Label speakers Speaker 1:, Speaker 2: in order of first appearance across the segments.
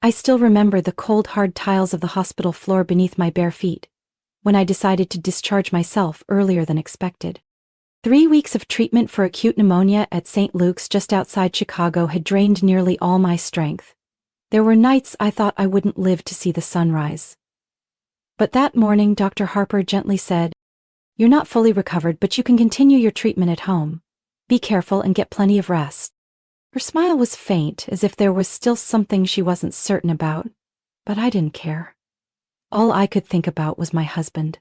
Speaker 1: I still remember the cold, hard tiles of the hospital floor beneath my bare feet, when I decided to discharge myself earlier than expected. 3 weeks of treatment for acute pneumonia at St. Luke's just outside Chicago had drained nearly all my strength. There were nights I thought I wouldn't live to see the sunrise. But that morning, Dr. Harper gently said, "You're not fully recovered, but you can continue your treatment at home. Be careful and get plenty of rest." Her smile was faint, as if there was still something she wasn't certain about, but I didn't care. All I could think about was my husband.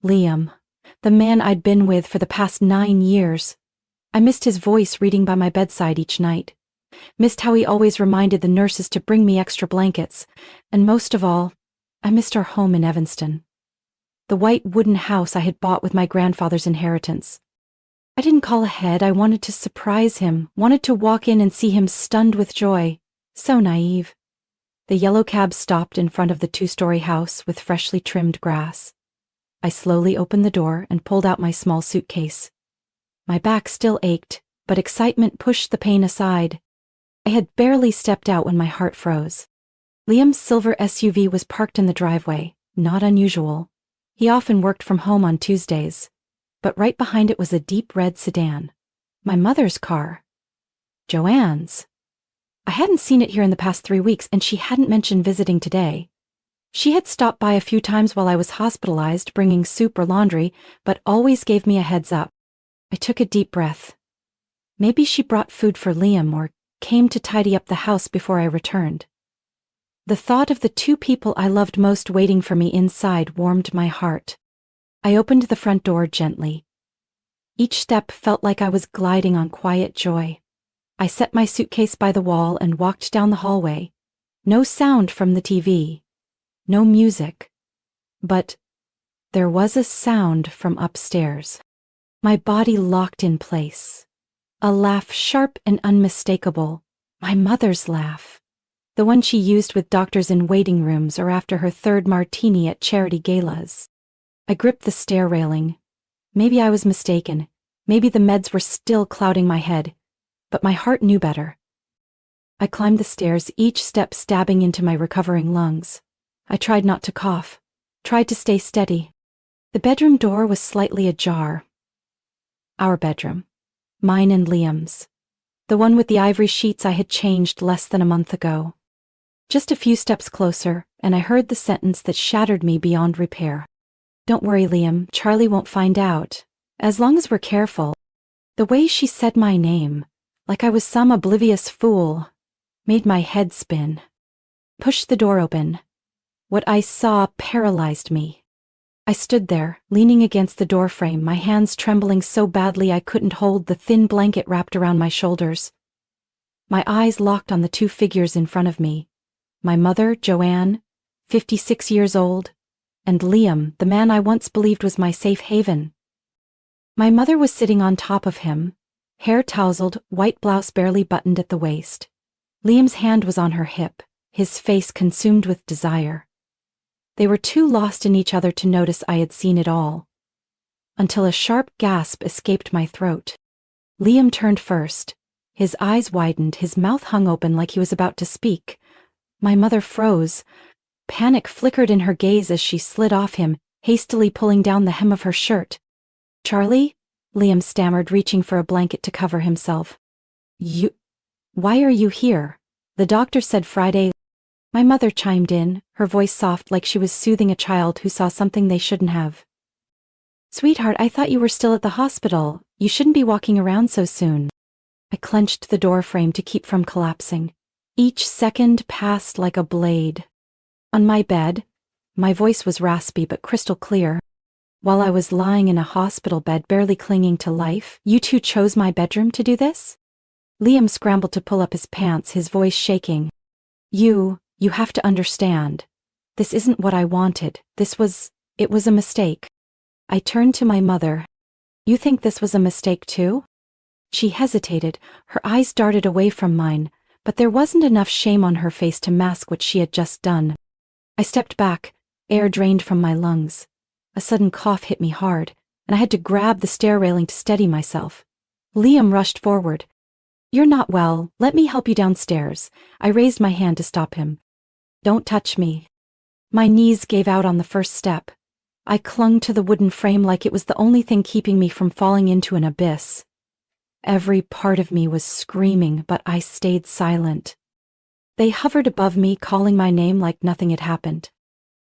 Speaker 1: Liam, the man I'd been with for the past 9 years. I missed his voice reading by my bedside each night, missed how he always reminded the nurses to bring me extra blankets, and most of all, I missed our home in Evanston. The white wooden house I had bought with my grandfather's inheritance. I didn't call ahead. I wanted to surprise him, wanted to walk in and see him stunned with joy. So naive. The yellow cab stopped in front of the 2-story house with freshly trimmed grass. I slowly opened the door and pulled out my small suitcase. My back still ached, but excitement pushed the pain aside. I had barely stepped out when my heart froze. Liam's silver SUV was parked in the driveway, not unusual. He often worked from home on Tuesdays, but right behind it was a deep red sedan. My mother's car. Joanne's. I hadn't seen it here in the past 3 weeks, and she hadn't mentioned visiting today. She had stopped by a few times while I was hospitalized, bringing soup or laundry, but always gave me a heads up. I took a deep breath. Maybe she brought food for Liam or came to tidy up the house before I returned. The thought of the 2 people I loved most waiting for me inside warmed my heart. I opened the front door gently. Each step felt like I was gliding on quiet joy. I set my suitcase by the wall and walked down the hallway. No sound from the TV. No music. But there was a sound from upstairs. My body locked in place. A laugh sharp and unmistakable. My mother's laugh. The one she used with doctors in waiting rooms or after her 3rd martini at charity galas. I gripped the stair railing. Maybe I was mistaken. Maybe the meds were still clouding my head. But my heart knew better. I climbed the stairs, each step stabbing into my recovering lungs. I tried not to cough. Tried to stay steady. The bedroom door was slightly ajar. Our bedroom. Mine and Liam's. The one with the ivory sheets I had changed less than a month ago. Just a few steps closer, and I heard the sentence that shattered me beyond repair. "Don't worry, Liam, Charlie won't find out. As long as we're careful." The way she said my name, like I was some oblivious fool, made my head spin. Pushed the door open. What I saw paralyzed me. I stood there, leaning against the doorframe, my hands trembling so badly I couldn't hold the thin blanket wrapped around my shoulders. My eyes locked on the 2 figures in front of me. My mother, Joanne, 56 years old, and Liam, the man I once believed was my safe haven. My mother was sitting on top of him, hair tousled, white blouse barely buttoned at the waist. Liam's hand was on her hip, his face consumed with desire. They were too lost in each other to notice I had seen it all. Until a sharp gasp escaped my throat. Liam turned first. His eyes widened, his mouth hung open like he was about to speak. My mother froze. Panic flickered in her gaze as she slid off him, hastily pulling down the hem of her shirt. "Charlie?" Liam stammered, reaching for a blanket to cover himself. Why are you here? The doctor said Friday." My mother chimed in, her voice soft like she was soothing a child who saw something they shouldn't have. "Sweetheart, I thought you were still at the hospital. You shouldn't be walking around so soon." I clenched the door frame to keep from collapsing. Each second passed like a blade. On my bed, my voice was raspy but crystal clear. "While I was lying in a hospital bed barely clinging to life, you 2 chose my bedroom to do this?" Liam scrambled to pull up his pants, his voice shaking. You have to understand. This isn't what I wanted. It was a mistake." I turned to my mother. "You think this was a mistake too?" She hesitated, her eyes darted away from mine, but there wasn't enough shame on her face to mask what she had just done. I stepped back, air drained from my lungs. A sudden cough hit me hard, and I had to grab the stair railing to steady myself. Liam rushed forward. "You're not well. Let me help you downstairs." I raised my hand to stop him. Don't touch me. My knees gave out on the first step. I clung to the wooden frame like it was the only thing keeping me from falling into an abyss. Every part of me was screaming, but I stayed silent. They hovered above me, calling my name like nothing had happened.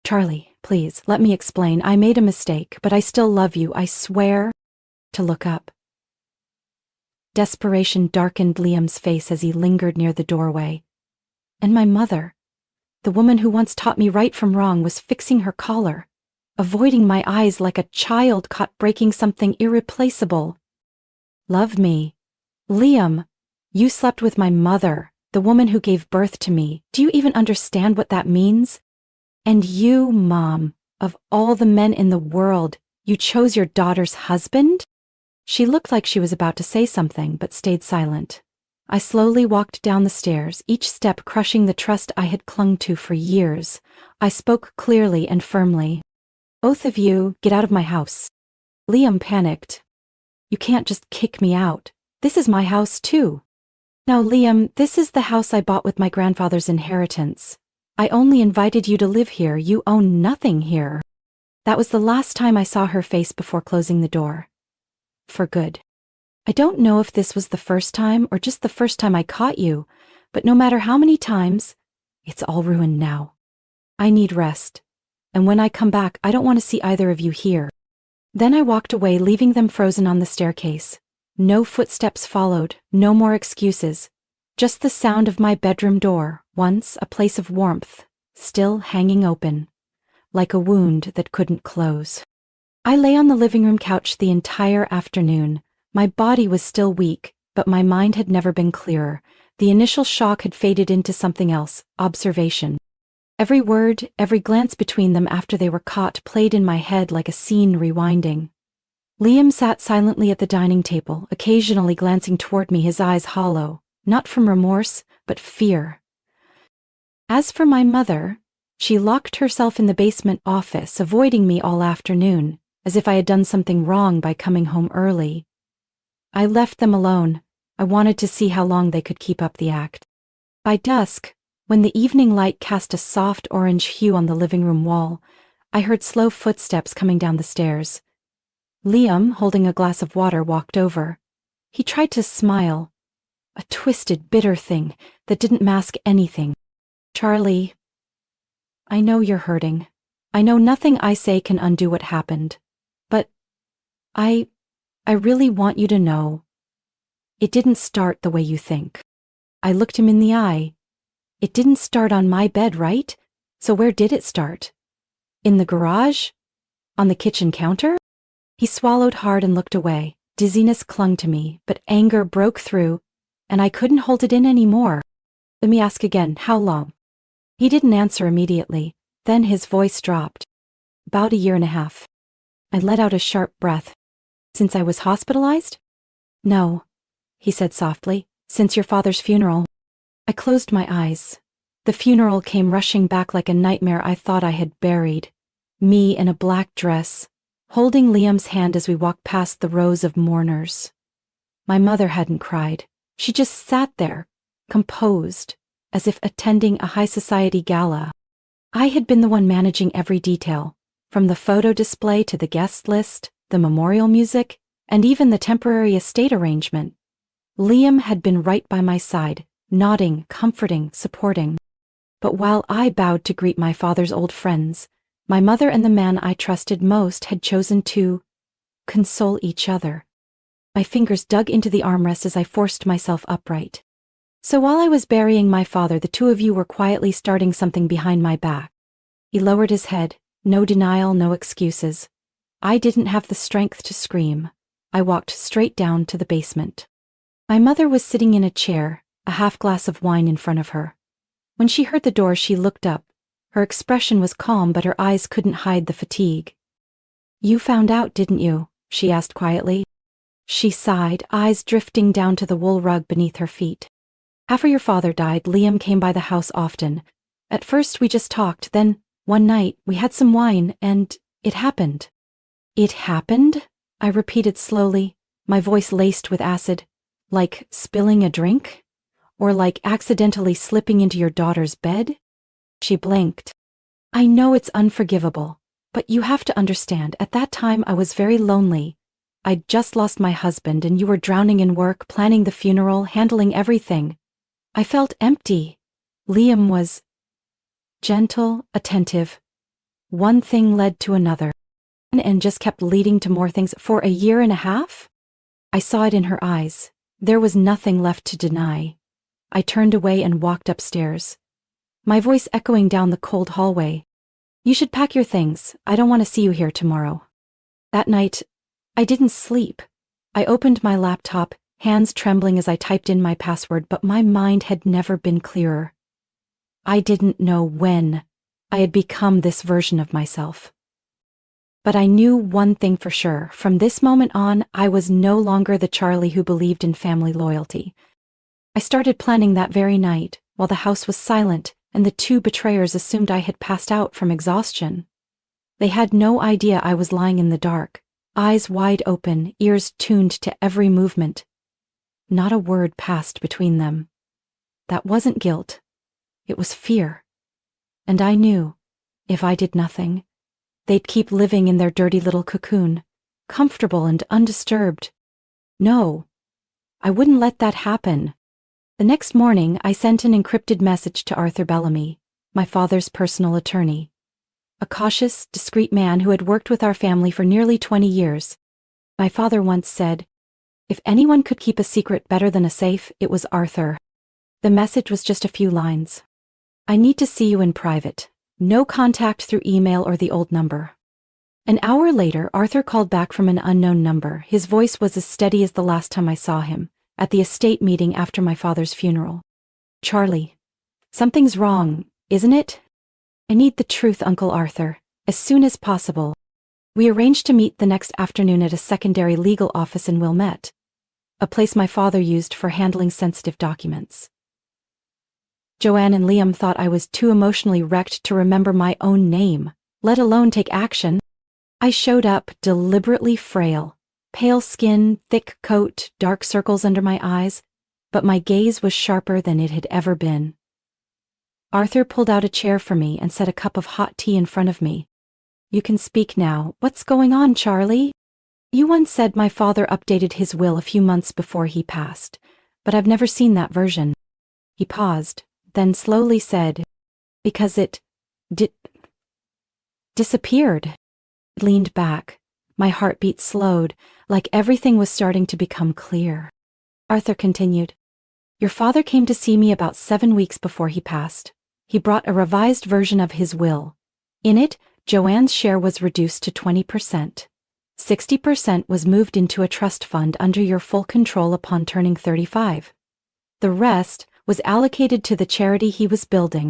Speaker 1: Charlie, please, let me explain. I made a mistake, but I still love you, I swear. To look up. Desperation darkened Liam's face as he lingered near the doorway. And my mother, the woman who once taught me right from wrong, was fixing her collar, avoiding my eyes like a child caught breaking something irreplaceable. Love me. Liam, you slept with my mother, the woman who gave birth to me. Do you even understand what that means? And you, Mom, of all the men in the world, you chose your daughter's husband? She looked like she was about to say something, but stayed silent. I slowly walked down the stairs, each step crushing the trust I had clung to for years. I spoke clearly and firmly. Both of you, get out of my house. Liam panicked. You can't just kick me out. This is my house too. Now, Liam, this is the house I bought with my grandfather's inheritance. I only invited you to live here. You own nothing here. That was the last time I saw her face before closing the door. For good. I don't know if this was the first time or just the first time I caught you, but no matter how many times, it's all ruined now. I need rest, and when I come back, I don't want to see either of you here. Then I walked away, leaving them frozen on the staircase. No footsteps followed, no more excuses. Just the sound of my bedroom door, once a place of warmth, still hanging open, like a wound that couldn't close. I lay on the living room couch the entire afternoon. My body was still weak, but my mind had never been clearer. The initial shock had faded into something else, observation. Every word, every glance between them after they were caught played in my head like a scene rewinding. Liam sat silently at the dining table, occasionally glancing toward me, his eyes hollow, not from remorse, but fear. As for my mother, she locked herself in the basement office, avoiding me all afternoon, as if I had done something wrong by coming home early. I left them alone. I wanted to see how long they could keep up the act. By dusk, when the evening light cast a soft orange hue on the living room wall, I heard slow footsteps coming down the stairs. Liam, holding a glass of water, walked over. He tried to smile, a twisted, bitter thing that didn't mask anything. Charlie, I know you're hurting. I know nothing I say can undo what happened. But I really want you to know, it didn't start the way you think. I looked him in the eye. It didn't start on my bed, right? So where did it start? In the garage? On the kitchen counter? He swallowed hard and looked away. Dizziness clung to me, but anger broke through, and I couldn't hold it in anymore. Let me ask again, how long? He didn't answer immediately. Then his voice dropped. About 1.5 years. I let out a sharp breath. Since I was hospitalized? No, he said softly. Since your father's funeral. I closed my eyes. The funeral came rushing back like a nightmare I thought I had buried. Me in a black dress, holding Liam's hand as we walked past the rows of mourners. My mother hadn't cried. She just sat there, composed, as if attending a high society gala. I had been the one managing every detail, from the photo display to the guest list, the memorial music, and even the temporary estate arrangement. Liam had been right by my side, nodding, comforting, supporting. But while I bowed to greet my father's old friends, my mother and the man I trusted most had chosen to console each other. My fingers dug into the armrest as I forced myself upright. So while I was burying my father, the two of you were quietly starting something behind my back. He lowered his head, no denial, no excuses. I didn't have the strength to scream. I walked straight down to the basement. My mother was sitting in a chair, a half glass of wine in front of her. When she heard the door, she looked up. Her expression was calm, but her eyes couldn't hide the fatigue. You found out, didn't you? She asked quietly. She sighed, eyes drifting down to the wool rug beneath her feet. After your father died, Liam came by the house often. At first we just talked, then, one night, we had some wine, and it happened. It happened? I repeated slowly, my voice laced with acid. Like spilling a drink? Or like accidentally slipping into your daughter's bed? She blinked. I know it's unforgivable, but you have to understand, at that time I was very lonely. I'd just lost my husband and you were drowning in work, planning the funeral, handling everything. I felt empty. Liam was gentle, attentive. One thing led to another, and just kept leading to more things for a year and a half? I saw it in her eyes. There was nothing left to deny. I turned away and walked upstairs, my voice echoing down the cold hallway. You should pack your things. I don't want to see you here tomorrow. That night, I didn't sleep. I opened my laptop, hands trembling as I typed in my password, but my mind had never been clearer. I didn't know when I had become this version of myself. But I knew one thing for sure. From this moment on, I was no longer the Charlie who believed in family loyalty. I started planning that very night, while the house was silent and the two betrayers assumed I had passed out from exhaustion. They had no idea I was lying in the dark, eyes wide open, ears tuned to every movement. Not a word passed between them. That wasn't guilt. It was fear. And I knew, if I did nothing, they'd keep living in their dirty little cocoon, comfortable and undisturbed. No, I wouldn't let that happen. The next morning, I sent an encrypted message to Arthur Bellamy, my father's personal attorney. A cautious, discreet man who had worked with our family for nearly 20 years. My father once said, if anyone could keep a secret better than a safe, it was Arthur. The message was just a few lines. I need to see you in private. No contact through email or the old number. An hour later, Arthur called back from an unknown number. His voice was as steady as the last time I saw him, at the estate meeting after my father's funeral. Charlie, something's wrong, isn't it? I need the truth, Uncle Arthur, as soon as possible. We arranged to meet the next afternoon at a secondary legal office in Wilmette, a place my father used for handling sensitive documents. Joanne and Liam thought I was too emotionally wrecked to remember my own name, let alone take action. I showed up deliberately frail, pale skin, thick coat, dark circles under my eyes, but my gaze was sharper than it had ever been. Arthur pulled out a chair for me and set a cup of hot tea in front of me. You can speak now. What's going on, Charlie? You once said my father updated his will a few months before he passed, but I've never seen that version. He paused, then slowly said, because it disappeared. I leaned back. My heartbeat slowed, like everything was starting to become clear. Arthur continued, your father came to see me about 7 weeks before he passed. He brought a revised version of his will. In it, Joanne's share was reduced to 20%. 60% was moved into a trust fund under your full control upon turning 35. The rest was allocated to the charity he was building.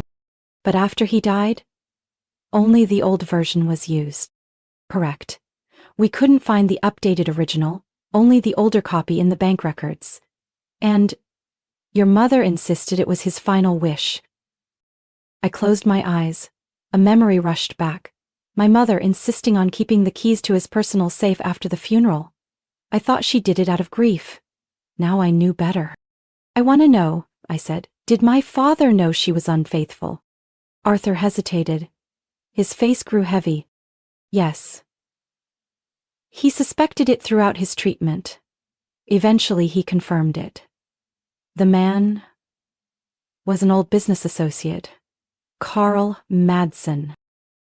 Speaker 1: But after he died, only the old version was used. Correct. We couldn't find the updated original, only the older copy in the bank records. And your mother insisted it was his final wish. I closed my eyes. A memory rushed back. My mother insisting on keeping the keys to his personal safe after the funeral. I thought she did it out of grief. Now I knew better. I want to know, I said, did my father know she was unfaithful? Arthur hesitated. His face grew heavy. Yes. He suspected it throughout his treatment. Eventually he confirmed it. The man was an old business associate, Carl Madsen.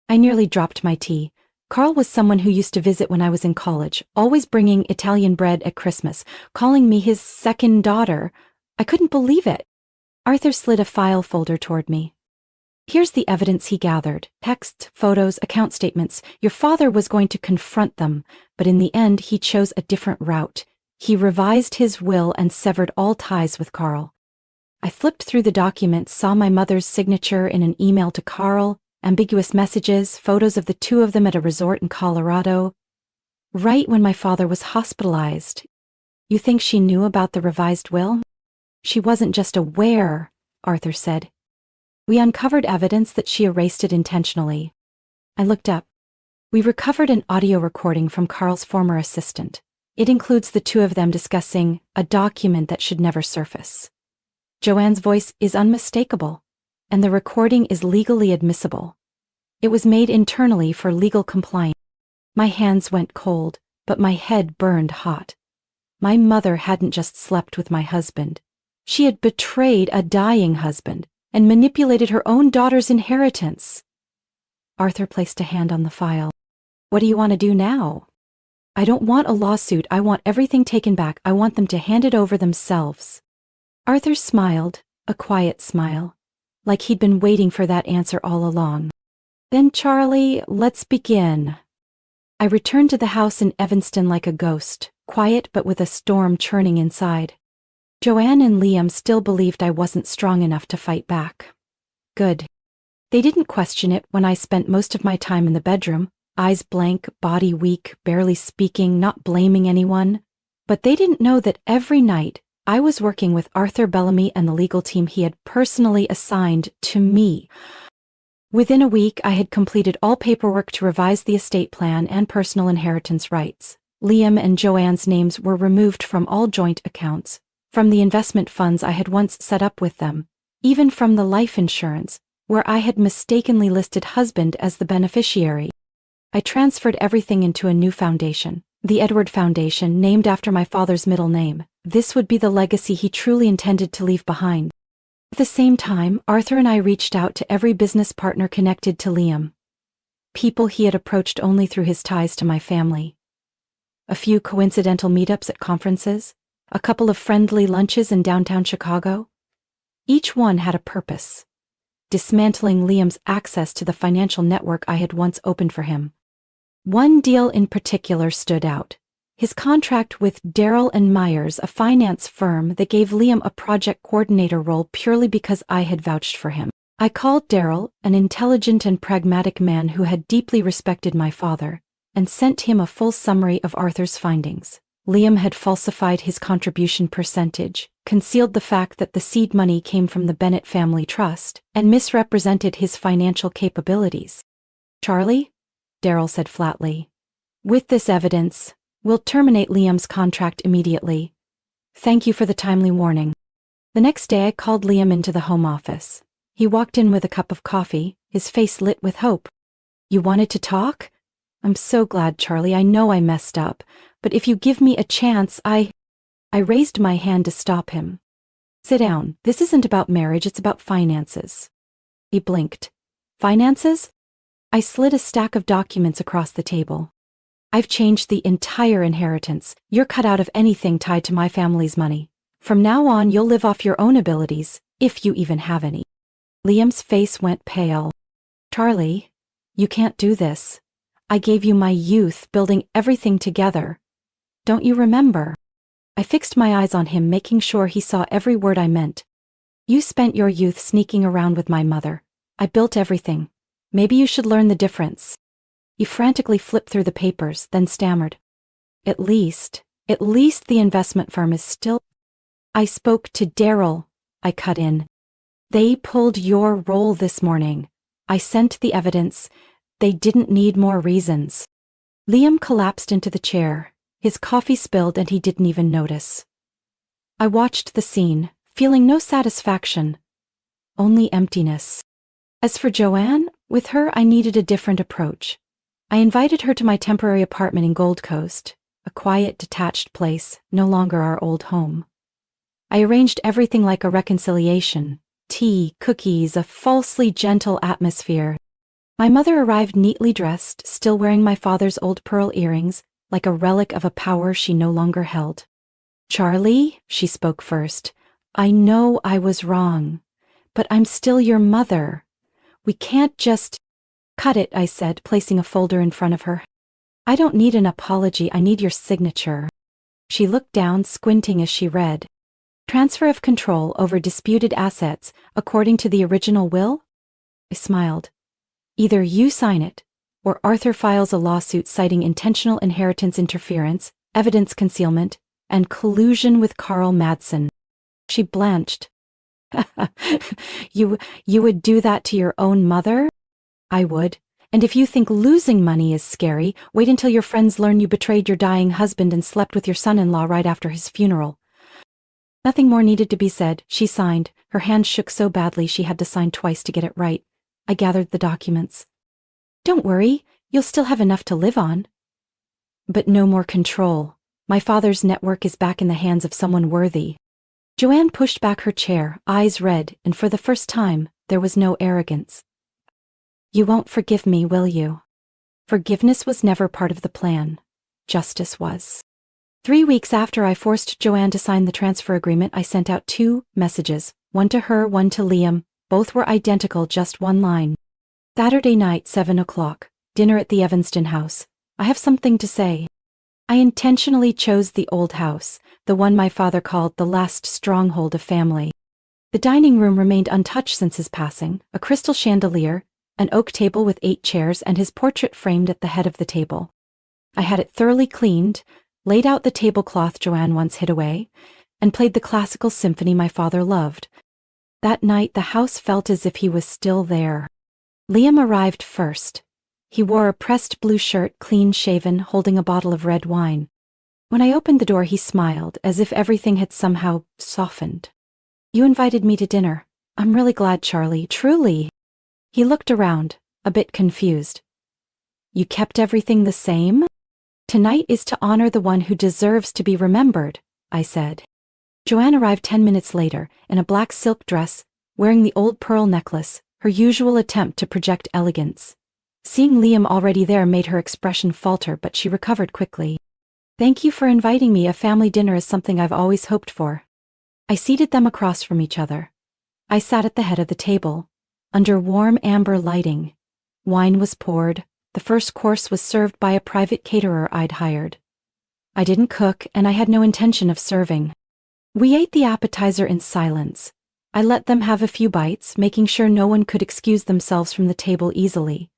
Speaker 1: I nearly dropped my tea. Carl was someone who used to visit when I was in college, always bringing Italian bread at Christmas, calling me his second daughter. I couldn't believe it. Arthur slid a file folder toward me. Here's the evidence he gathered. Texts, photos, account statements. Your father was going to confront them, but in the end he chose a different route. He revised his will and severed all ties with Carl. I flipped through the documents, saw my mother's signature in an email to Carl, ambiguous messages, photos of the two of them at a resort in Colorado. Right when my father was hospitalized. You think she knew about the revised will? She wasn't just aware, Arthur said. We uncovered evidence that she erased it intentionally. I looked up. We recovered an audio recording from Carl's former assistant. It includes the two of them discussing a document that should never surface. Joanne's voice is unmistakable. and the recording is legally admissible. It was made internally for legal compliance. My hands went cold, but my head burned hot. My mother hadn't just slept with my husband. She had betrayed a dying husband and manipulated her own daughter's inheritance. Arthur placed a hand on the file. What do you want to do now? I don't want a lawsuit. I want everything taken back. I want them to hand it over themselves. Arthur smiled, a quiet smile, like he'd been waiting for that answer all along. Then, Charlie, let's begin. I returned to the house in Evanston like a ghost, quiet but with a storm churning inside. Joanne and Liam still believed I wasn't strong enough to fight back. Good. They didn't question it when I spent most of my time in the bedroom, eyes blank, body weak, barely speaking, not blaming anyone. But they didn't know that every night I was working with Arthur Bellamy and the legal team he had personally assigned to me. Within a week, I had completed all paperwork to revise the estate plan and personal inheritance rights. Liam and Joanne's names were removed from all joint accounts, from the investment funds I had once set up with them, even from the life insurance, where I had mistakenly listed husband as the beneficiary. I transferred everything into a new foundation, the Edward Foundation, named after my father's middle name. This would be the legacy he truly intended to leave behind. At the same time, Arthur and I reached out to every business partner connected to Liam. People he had approached only through his ties to my family. A few coincidental meetups at conferences, a couple of friendly lunches in downtown Chicago. Each one had a purpose. Dismantling Liam's access to the financial network I had once opened for him. One deal in particular stood out. His contract with Darrell and Myers, a finance firm that gave Liam a project coordinator role purely because I had vouched for him. I called Darrell, an intelligent and pragmatic man who had deeply respected my father, and sent him a full summary of Arthur's findings. Liam had falsified his contribution percentage, concealed the fact that the seed money came from the Bennett family trust, and misrepresented his financial capabilities. Charlie? Darrell said flatly. With this evidence, we'll terminate Liam's contract immediately. Thank you for the timely warning. The next day I called Liam into the home office. He walked in with a cup of coffee, his face lit with hope. You wanted to talk? I'm so glad, Charlie. I know I messed up, but if you give me a chance, I raised my hand to stop him. Sit down. This isn't about marriage, it's about finances. He blinked. Finances? I slid a stack of documents across the table. I've changed the entire inheritance. You're cut out of anything tied to my family's money. From now on, you'll live off your own abilities, if you even have any. Liam's face went pale. Charlie, you can't do this. I gave you my youth, building everything together. Don't you remember? I fixed my eyes on him, making sure he saw every word I meant. You spent your youth sneaking around with my mother. I built everything. Maybe you should learn the difference. He frantically flipped through the papers, then stammered. At least the investment firm is still... I spoke to Darrell, I cut in. They pulled your role this morning. I sent the evidence. They didn't need more reasons. Liam collapsed into the chair. His coffee spilled and he didn't even notice. I watched the scene, feeling no satisfaction, only emptiness. As for Joanne, with her I needed a different approach. I invited her to my temporary apartment in Gold Coast, a quiet, detached place, no longer our old home. I arranged everything like a reconciliation, tea, cookies, a falsely gentle atmosphere. My mother arrived neatly dressed, still wearing my father's old pearl earrings, like a relic of a power she no longer held. Charlie, she spoke first, I know I was wrong, but I'm still your mother. We can't just... Cut it, I said, placing a folder in front of her. I don't need an apology, I need your signature. She looked down, squinting as she read. Transfer of control over disputed assets, according to the original will? I smiled. Either you sign it, or Arthur files a lawsuit citing intentional inheritance interference, evidence concealment, and collusion with Carl Madsen. She blanched. You would do that to your own mother? I would. And if you think losing money is scary, wait until your friends learn you betrayed your dying husband and slept with your son-in-law right after his funeral. Nothing more needed to be said. She signed. Her hand shook so badly she had to sign twice to get it right. I gathered the documents. Don't worry, you'll still have enough to live on. But no more control. My father's network is back in the hands of someone worthy. Joanne pushed back her chair, eyes red, and for the first time, there was no arrogance. You won't forgive me, will you? Forgiveness was never part of the plan. Justice was. 3 weeks after I forced Joanne to sign the transfer agreement, I sent out 2 messages, one to her, one to Liam. Both were identical, just one line. Saturday night, 7 o'clock, dinner at the Evanston house. I have something to say. I intentionally chose the old house, the one my father called the last stronghold of family. The dining room remained untouched since his passing, a crystal chandelier, an oak table with 8 chairs, and his portrait framed at the head of the table. I had it thoroughly cleaned, laid out the tablecloth Joanne once hid away, and played the classical symphony my father loved. That night the house felt as if he was still there. Liam arrived first. He wore a pressed blue shirt, clean-shaven, holding a bottle of red wine. When I opened the door he smiled, as if everything had somehow softened. You invited me to dinner. I'm really glad, Charlie, truly. He looked around, a bit confused. You kept everything the same? Tonight is to honor the one who deserves to be remembered, I said. Joanne arrived 10 minutes later, in a black silk dress, wearing the old pearl necklace, her usual attempt to project elegance. Seeing Liam already there made her expression falter, but she recovered quickly. Thank you for inviting me. A family dinner is something I've always hoped for. I seated them across from each other. I sat at the head of the table, under warm amber lighting. Wine was poured. The first course was served by a private caterer I'd hired. I didn't cook, and I had no intention of serving. We ate the appetizer in silence. I let them have a few bites, making sure no one could excuse themselves from the table easily.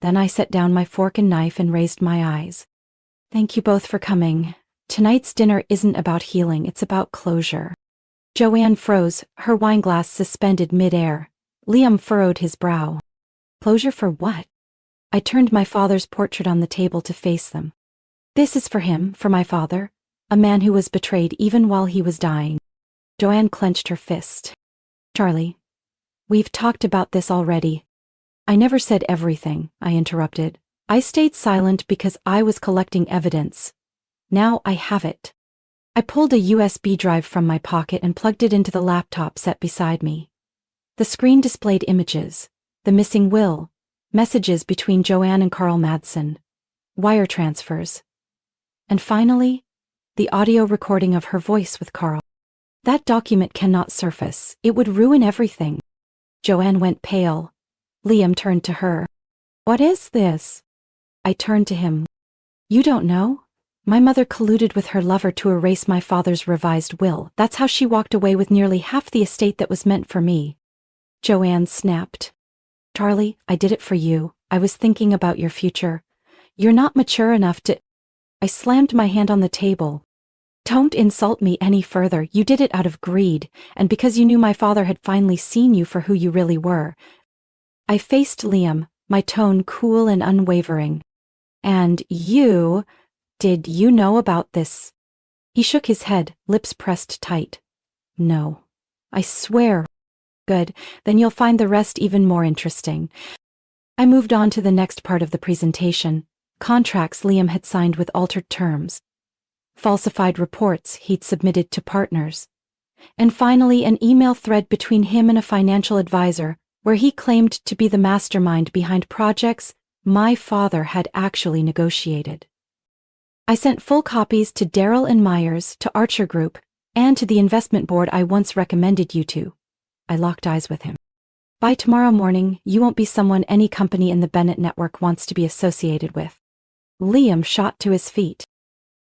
Speaker 1: Then I set down my fork and knife and raised my eyes. Thank you both for coming. Tonight's dinner isn't about healing, it's about closure. Joanne froze, her wineglass suspended mid-air. Liam furrowed his brow. Closure for what? I turned my father's portrait on the table to face them. This is for him, for my father, a man who was betrayed even while he was dying. Joanne clenched her fist. Charlie, we've talked about this already. I never said everything, I interrupted. I stayed silent because I was collecting evidence. Now I have it. I pulled a USB drive from my pocket and plugged it into the laptop set beside me. The screen displayed images, the missing will, messages between Joanne and Carl Madsen, wire transfers, and finally, the audio recording of her voice with Carl. That document cannot surface. It would ruin everything. Joanne went pale. Liam turned to her. What is this? I turned to him. You don't know? My mother colluded with her lover to erase my father's revised will. That's how she walked away with nearly half the estate that was meant for me. Joanne snapped. Charlie, I did it for you. I was thinking about your future. You're not mature enough to... I slammed my hand on the table. Don't insult me any further. You did it out of greed, and because you knew my father had finally seen you for who you really were. I faced Liam, my tone cool and unwavering. And you... Did you know about this? He shook his head, lips pressed tight. No. I swear. Good, then you'll find the rest even more interesting. I moved on to the next part of the presentation. Contracts Liam had signed with altered terms. Falsified reports he'd submitted to partners. And finally, an email thread between him and a financial advisor where he claimed to be the mastermind behind projects my father had actually negotiated. I sent full copies to Darrell and Myers, to Archer Group, and to the investment board I once recommended you to. I locked eyes with him. By tomorrow morning, you won't be someone any company in the Bennett network wants to be associated with. Liam shot to his feet.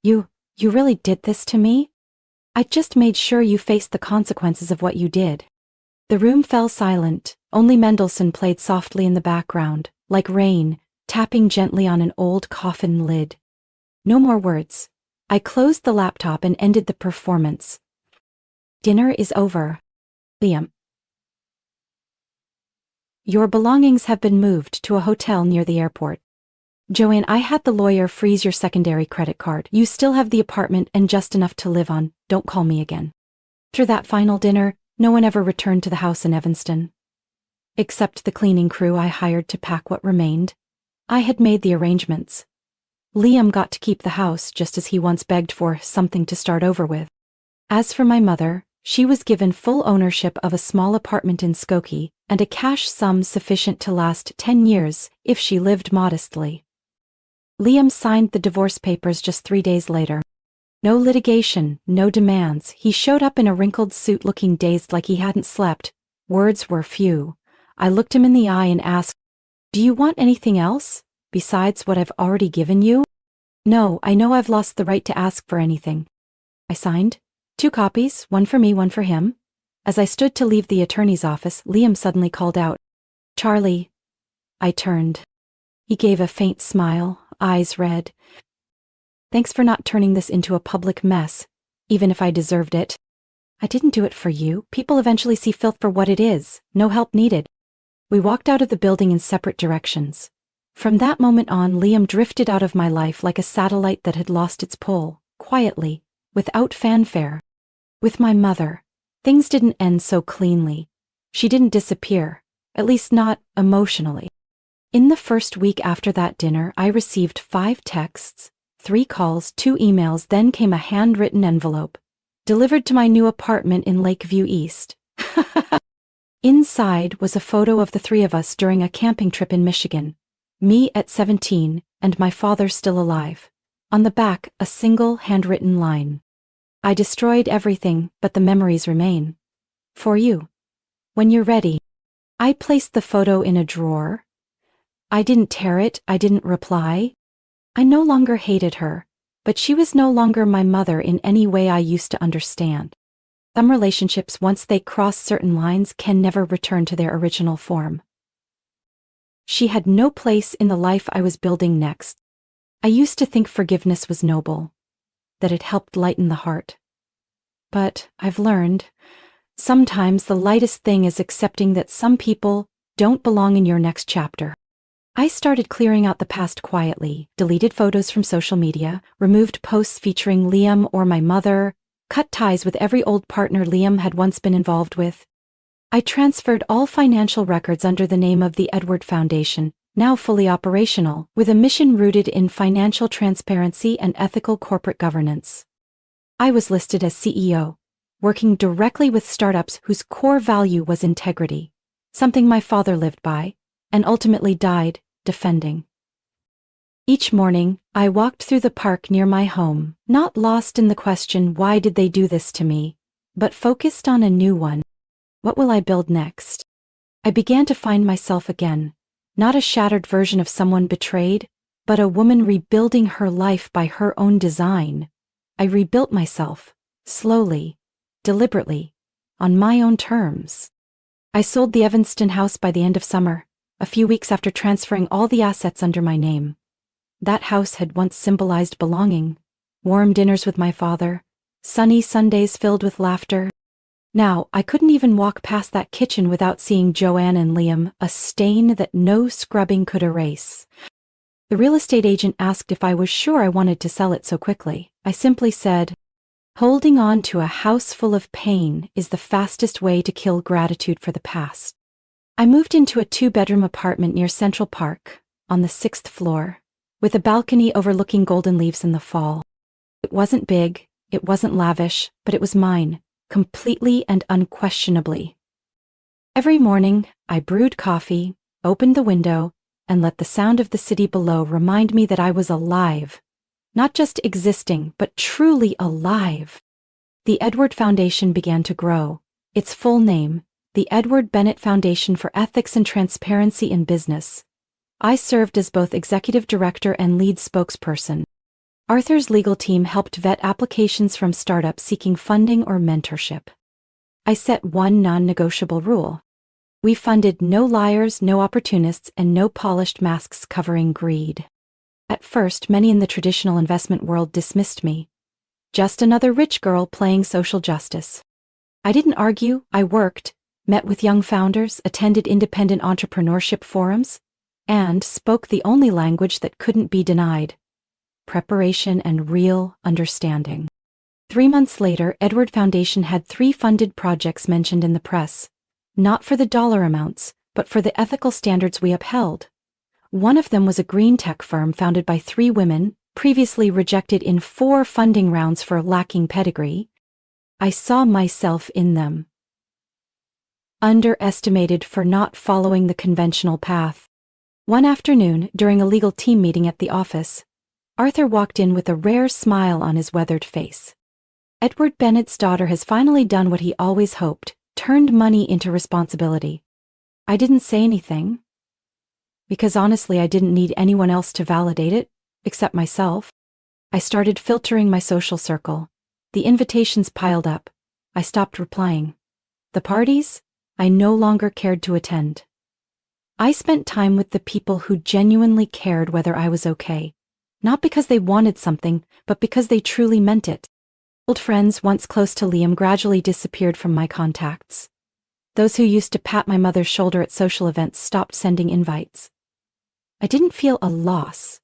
Speaker 1: You really did this to me? I just made sure you faced the consequences of what you did. The room fell silent. Only Mendelssohn played softly in the background, like rain, tapping gently on an old coffin lid. No more words. I closed the laptop and ended the performance. Dinner is over. Liam. Your belongings have been moved to a hotel near the airport. Joanne, I had the lawyer freeze your secondary credit card. You still have the apartment and just enough to live on. Don't call me again. After that final dinner, no one ever returned to the house in Evanston. Except the cleaning crew I hired to pack what remained. I had made the arrangements. Liam got to keep the house just as he once begged for something to start over with. As for my mother, she was given full ownership of a small apartment in Skokie and a cash sum sufficient to last 10 years if she lived modestly. Liam signed the divorce papers just 3 days later. No litigation, no demands. He showed up in a wrinkled suit looking dazed like he hadn't slept. Words were few. I looked him in the eye and asked, "Do you want anything else, besides what I've already given you?" "No, I know I've lost the right to ask for anything." I signed. 2 copies, one for me, one for him. As I stood to leave the attorney's office, Liam suddenly called out, "Charlie." I turned. He gave a faint smile, eyes red. "Thanks for not turning this into a public mess, even if I deserved it. I didn't do it for you. People eventually see filth for what it is. No help needed." We walked out of the building in separate directions. From that moment on, Liam drifted out of my life like a satellite that had lost its pole, quietly, without fanfare. With my mother, things didn't end so cleanly. She didn't disappear, at least not emotionally. In the first week after that dinner, I received 5 texts, 3 calls, 2 emails, then came a handwritten envelope, delivered to my new apartment in Lakeview East. Inside was a photo of the 3 of us during a camping trip in Michigan. Me at 17, and my father still alive. On the back, a single handwritten line. "I destroyed everything, but the memories remain. For you. When you're ready." I placed the photo in a drawer. I didn't tear it, I didn't reply. I no longer hated her, but she was no longer my mother in any way I used to understand. Some relationships, once they cross certain lines, can never return to their original form. She had no place in the life I was building next. I used to think forgiveness was noble, that it helped lighten the heart. But I've learned, sometimes the lightest thing is accepting that some people don't belong in your next chapter. I started clearing out the past quietly, deleted photos from social media, removed posts featuring Liam or my mother, cut ties with every old partner Liam had once been involved with. I transferred all financial records under the name of the Edward Foundation, now fully operational, with a mission rooted in financial transparency and ethical corporate governance. I was listed as CEO, working directly with startups whose core value was integrity, something my father lived by, and ultimately died defending. Each morning, I walked through the park near my home, not lost in the question, why did they do this to me, but focused on a new one. What will I build next? I began to find myself again, not a shattered version of someone betrayed, but a woman rebuilding her life by her own design. I rebuilt myself, slowly, deliberately, on my own terms. I sold the Evanston house by the end of summer, a few weeks after transferring all the assets under my name. That house had once symbolized belonging, warm dinners with my father, sunny Sundays filled with laughter. Now, I couldn't even walk past that kitchen without seeing Joanne and Liam, a stain that no scrubbing could erase. The real estate agent asked if I was sure I wanted to sell it so quickly. I simply said, "Holding on to a house full of pain is the fastest way to kill gratitude for the past." I moved into a 2-bedroom apartment near Central Park, on the 6th floor, with a balcony overlooking golden leaves in the fall. It wasn't big, it wasn't lavish, but it was mine, completely and unquestionably. Every morning, I brewed coffee, opened the window, and let the sound of the city below remind me that I was alive. Not just existing, but truly alive. The Edward Foundation began to grow. Its full name, the Edward Bennett Foundation for Ethics and Transparency in Business. I served as both executive director and lead spokesperson. Arthur's legal team helped vet applications from startups seeking funding or mentorship. I set one non-negotiable rule. We funded no liars, no opportunists, and no polished masks covering greed. At first, many in the traditional investment world dismissed me. Just another rich girl playing social justice. I didn't argue, I worked, met with young founders, attended independent entrepreneurship forums, and spoke the only language that couldn't be denied: preparation and real understanding. 3 months later, Edward Foundation had 3 funded projects mentioned in the press. Not for the dollar amounts, but for the ethical standards we upheld. One of them was a green tech firm founded by 3 women, previously rejected in 4 funding rounds for lacking pedigree. I saw myself in them. Underestimated for not following the conventional path. One afternoon, during a legal team meeting at the office, Arthur walked in with a rare smile on his weathered face. Edward Bennett's daughter has finally done what he always hoped, turned money into responsibility. I didn't say anything, because honestly I didn't need anyone else to validate it, except myself. I started filtering my social circle. The invitations piled up. I stopped replying. The parties? I no longer cared to attend. I spent time with the people who genuinely cared whether I was okay. Not because they wanted something, but because they truly meant it. Old friends once close to Liam gradually disappeared from my contacts. Those who used to pat my mother's shoulder at social events stopped sending invites. I didn't feel a loss.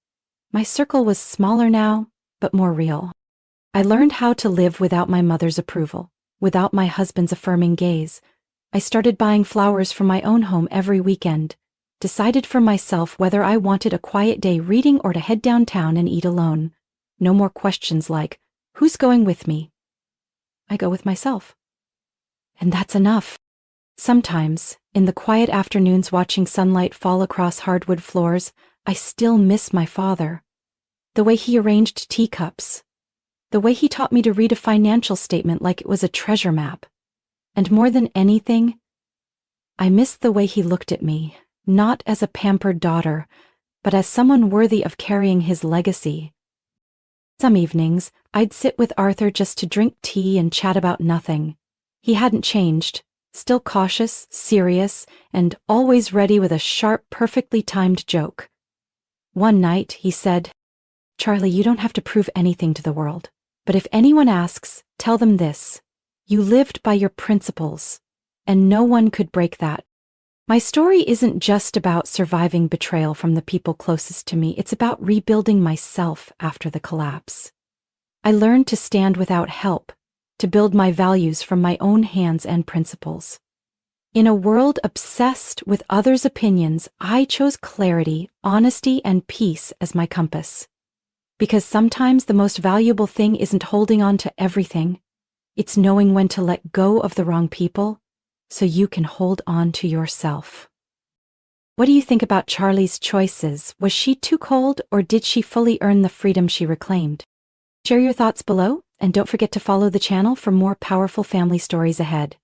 Speaker 1: My circle was smaller now, but more real. I learned how to live without my mother's approval, without my husband's affirming gaze. I started buying flowers from my own home every weekend, decided for myself whether I wanted a quiet day reading or to head downtown and eat alone. No more questions like, who's going with me? I go with myself. And that's enough. Sometimes, in the quiet afternoons watching sunlight fall across hardwood floors, I still miss my father. The way he arranged teacups. The way he taught me to read a financial statement like it was a treasure map. And more than anything, I miss the way he looked at me, not as a pampered daughter, but as someone worthy of carrying his legacy. Some evenings, I'd sit with Arthur just to drink tea and chat about nothing. He hadn't changed, still cautious, serious, and always ready with a sharp, perfectly timed joke. One night, he said, "Charlie, you don't have to prove anything to the world, but if anyone asks, tell them this. You lived by your principles, and no one could break that." My story isn't just about surviving betrayal from the people closest to me, it's about rebuilding myself after the collapse. I learned to stand without help, to build my values from my own hands and principles. In a world obsessed with others' opinions, I chose clarity, honesty, and peace as my compass. Because sometimes the most valuable thing isn't holding on to everything, it's knowing when to let go of the wrong people, so you can hold on to yourself. What do you think about Charlie's choices? Was she too cold, or did she fully earn the freedom she reclaimed? Share your thoughts below, and don't forget to follow the channel for more powerful family stories ahead.